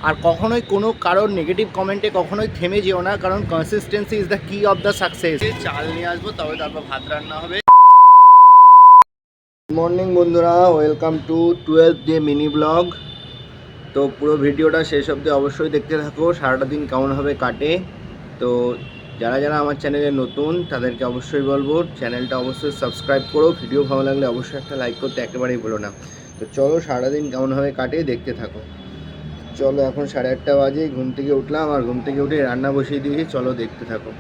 আর কখনোই কোনো কারোর নেগেটিভ কমেন্টে কখনোই থেমে যেও না, কারণ কনসিস্টেন্সি ইজ দ্য কি অফ দ্য সাকসেস। চাল নিয়ে আসবো, তবে তারপর ভাত রান্না হবে। গুড মর্নিং বন্ধুরা, welcome to 12th day mini blog. তো পুরো ভিডিওটা শেষ অবধি অবশ্যই দেখতে থাকো, সারাটা দিন কেমনভাবে কাটে। তো যারা যারা আমার চ্যানেলে নতুন তাদেরকে অবশ্যই বলবো চ্যানেলটা অবশ্যই সাবস্ক্রাইব করো, ভিডিও ভালো লাগলে অবশ্যই একটা লাইক করতে একেবারেই ভুলো না। তো চলো সারাদিন কেমনভাবে কাটে দেখতে থাকো। চলো এখন 8:30 বাজে, ঘুম থেকে উঠলাম, আর ঘুম থেকে উঠে রান্না বসিয়ে দিয়েছি, চলো দেখতে থাকো।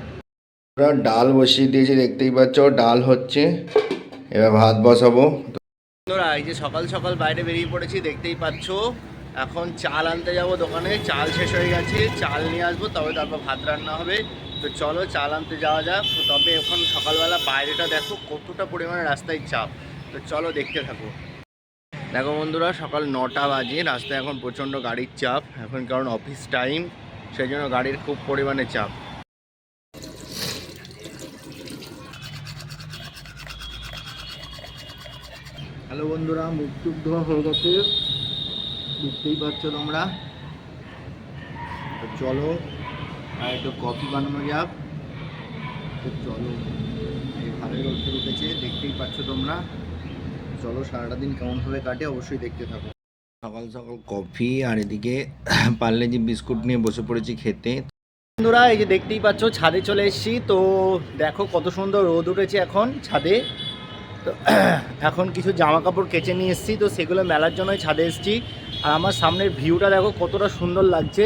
ওরা ডাল বসিয়ে দিয়েছি, দেখতেই পাচ্ছ ডাল হচ্ছে, এবার ভাত বসাবো। বন্ধুরা এই যে সকাল সকাল বাইরে বেরিয়ে পড়েছি, দেখতেই পাচ্ছ। এখন চাল আনতে যাব দোকানে, চাল শেষ হয়ে গেছে, চাল নিয়ে আসবো, তবে তারপর ভাত রান্না হবে। তো চলো চাল আনতে যাওয়া যাক। তবে এখন সকালবেলা বাইরেটা দেখো কতটা পরিমাণে রাস্তায় চাপ, তো চলো দেখতে থাকো। দেখো বন্ধুরা, সকাল 9টা বাজে, রাস্তায় এখন প্রচণ্ড গাড়ির চাপ এখন, কারণ অফিস টাইম, সেই জন্য গাড়ির খুব পরিমাণে চাপ। হ্যালো বন্ধুরা, মুখ টুক ধোয়া হয়ে গেছে, দেখতেই পাচ্ছ তোমরা। তো চলো আর একটু কফি বানানো যাক। তো চলো, এই ভালোই রোদ উঠেছে, দেখতেই পাচ্ছ তোমরা। চলো সারাটা দিন কেমনভাবে কাটে অবশ্যই দেখতে থাকো। সকাল সকাল কফি আর এদিকে পার্লেজি বিস্কুট নিয়ে বসে পড়েছি খেতে। বন্ধুরা এই যে দেখতেই পাচ্ছ ছাদে চলে এসেছি। তো দেখো কত সুন্দর রোদ উঠেছে এখন ছাদে। তো এখন কিছু জামা কাপড় কেচে নিয়ে এসেছি, তো সেগুলো মেলার জন্যই ছাদে এসেছি। আর আমার সামনের ভিউটা দেখো কতটা সুন্দর লাগছে,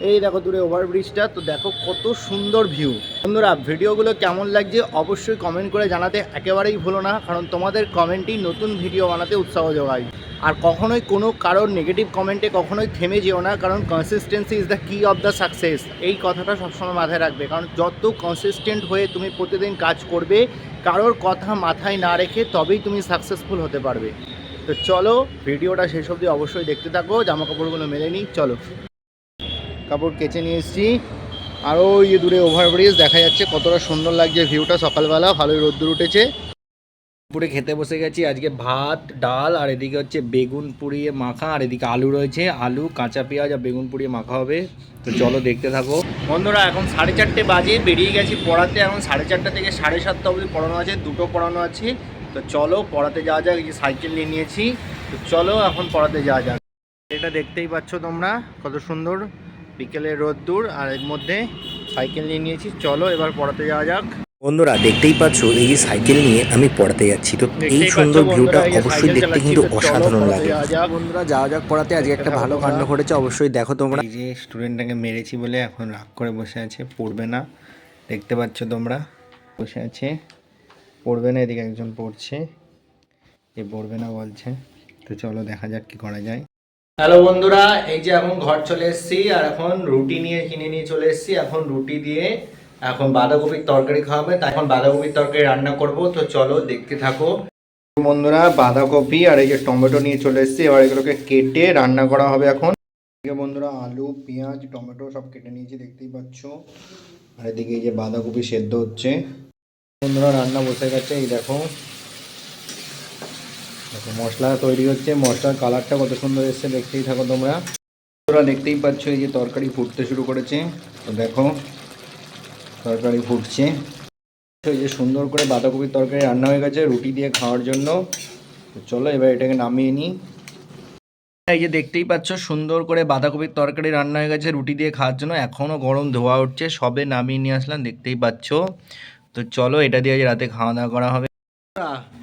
এই দেখো দূরে ওভারব্রিজটা, তো দেখো কত সুন্দর ভিউ। বন্ধুরা ভিডিওগুলো কেমন লাগছে অবশ্যই কমেন্ট করে জানাতে একেবারেই ভুলো না, কারণ তোমাদের কমেন্টই নতুন ভিডিও বানাতে উৎসাহ যোগায়। আর কখনোই কোনো কারোর নেগেটিভ কমেন্টে কখনোই থেমে যেও না, কারণ কনসিস্টেন্সি ইজ দ্য কি অফ দ্য সাকসেস। এই কথাটা সবসময় মাথায় রাখবে, কারণ যত কনসিস্টেন্ট হয়ে তুমি প্রতিদিন কাজ করবে, কারোর কথা মাথায় না রেখে, তবেই তুমি সাকসেসফুল হতে পারবে। তো চলো ভিডিওটা শেষ অবধি অবশ্যই দেখতে থাকো। জামা কাপড়গুলো মেলে নিই, চলো। কাপড় কেচে নিয়ে এসেছি, আর ওই দূরে ওভারব্রিজ দেখা যাচ্ছে, কতটা সুন্দর লাগছে ভিউটা সকালবেলা, ভালোই রোদ্দুর উঠেছে। পুরে খেতে বসে গেছি, আজকে ভাত ডাল আর এদিকে হচ্ছে বেগুন পুড়িয়ে মাখা, আর এদিকে আলু রয়েছে, আলু কাঁচা পেঁয়াজ আর বেগুন পুড়িয়ে মাখা হবে। তো চলো দেখতে থাকো। বন্ধুরা এখন 4:30 বাজে, বেরিয়ে গেছি পড়াতে। এখন 4:30 থেকে 7:30 অবধি পড়ানো আছে, দুটো পড়ানো আছে। তো চলো পড়াতে যাওয়া যাক। এই যে সাইকেল নিয়ে নিয়েছি, তো চলো এখন পড়াতে যাওয়া যাক। এটা দেখতেই পাচ্ছ তোমরা কত সুন্দর বিকেলের রোদ্দুর, আর এর মধ্যে সাইকেল নিয়ে নিয়েছি। চলো এবার পড়াতে যাওয়া যাক। বন্ধুরা দেখতেই পাচ্ছ এই যে সাইকেল নিয়ে আমি পড়াতে যাচ্ছি, তো এই সুন্দর ভিউটা অবশ্যই দেখতে কিন্তু অসাধারণ লাগে। বন্ধুরা যাওয়া যাক পড়াতে, আজকে একটা ভালো কাণ্ড ঘটেছে, অবশ্যই দেখো তোমরা। এই যে স্টুডেন্টটাকে মেরেছি বলে এখন রাগ করে বসে আছে, পড়বে না। দেখতে পাচ্ছ তোমরা, বসে আছে, পড়বে না। এদিকে একজন পড়ছে, এ পড়বে না বলছে। তো চলো দেখা যাক কি করা যায়। হ্যালো বন্ধুরা, এই যে এখন ঘর চলে এসেছি, আর এখন রুটি কিনে নিয়ে চলে এসেছি। এখন রুটি দিয়ে এখন বাঁধাকপির তরকারি খাওয়াবে, তাই এখন বাঁধাকপির তরকারি রান্না করব। তো চলো দেখতে থাকো। বন্ধুরা বাঁধাকপি আর এই যে টমেটো নিয়ে চলে এসেছি, এবার এগুলোকে কেটে রান্না করা হবে এখন। এদিকে বন্ধুরা আলু পেঁয়াজ টমেটো সব কেটে নিয়েছি, দেখতেই পাচ্ছ। আর এদিকে এই যে বাঁধাকপি সেদ্ধ হচ্ছে। বন্ধুরা রান্না বসে গেছে, এই দেখো মশলা তৈরি হচ্ছে, মশলার কালারটা কত সুন্দর এসছে, দেখতেই থাকো তোমরা। দেখতেই পাচ্ছ এই যে তরকারি ফুটতে শুরু করেছে, তো দেখো তরকারি ফুটছে। এই যে সুন্দর করে বাঁধাকপির তরকারি রান্না হয়ে গেছে রুটি দিয়ে খাওয়ার জন্য। তো চলো এবার এটাকে নামিয়ে নিই। এই যে দেখতেই পাচ্ছ সুন্দর করে বাঁধাকপির তরকারি রান্না হয়ে গেছে রুটি দিয়ে খাওয়ার জন্য, এখনও গরম ধোয়া উঠছে, সবে নামিয়ে নিয়ে আসলাম, দেখতেই পাচ্ছ। তো চলো এটা দিয়ে রাতে খাওয়া দাওয়া করা হবে।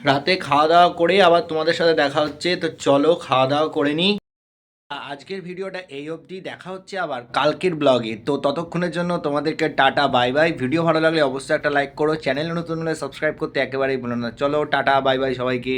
রাতে খাওয়া দাওয়া করে আবার তোমাদের সাথে দেখা হচ্ছে। তো চলো খাওয়া দাওয়া করে নিই। আজকের ভিডিওটা এই অবধি, দেখা হচ্ছে আবার কালকের ব্লগে। তো ততক্ষণের জন্য তোমাদেরকে টাটা বাই বাই। ভিডিও ভালো লাগলে অবশ্যই একটা লাইক করো, চ্যানেল নতুন হলে সাবস্ক্রাইব করতে একেবারেই ভুলো না। চলো টাটা বাই বাই সবাইকে।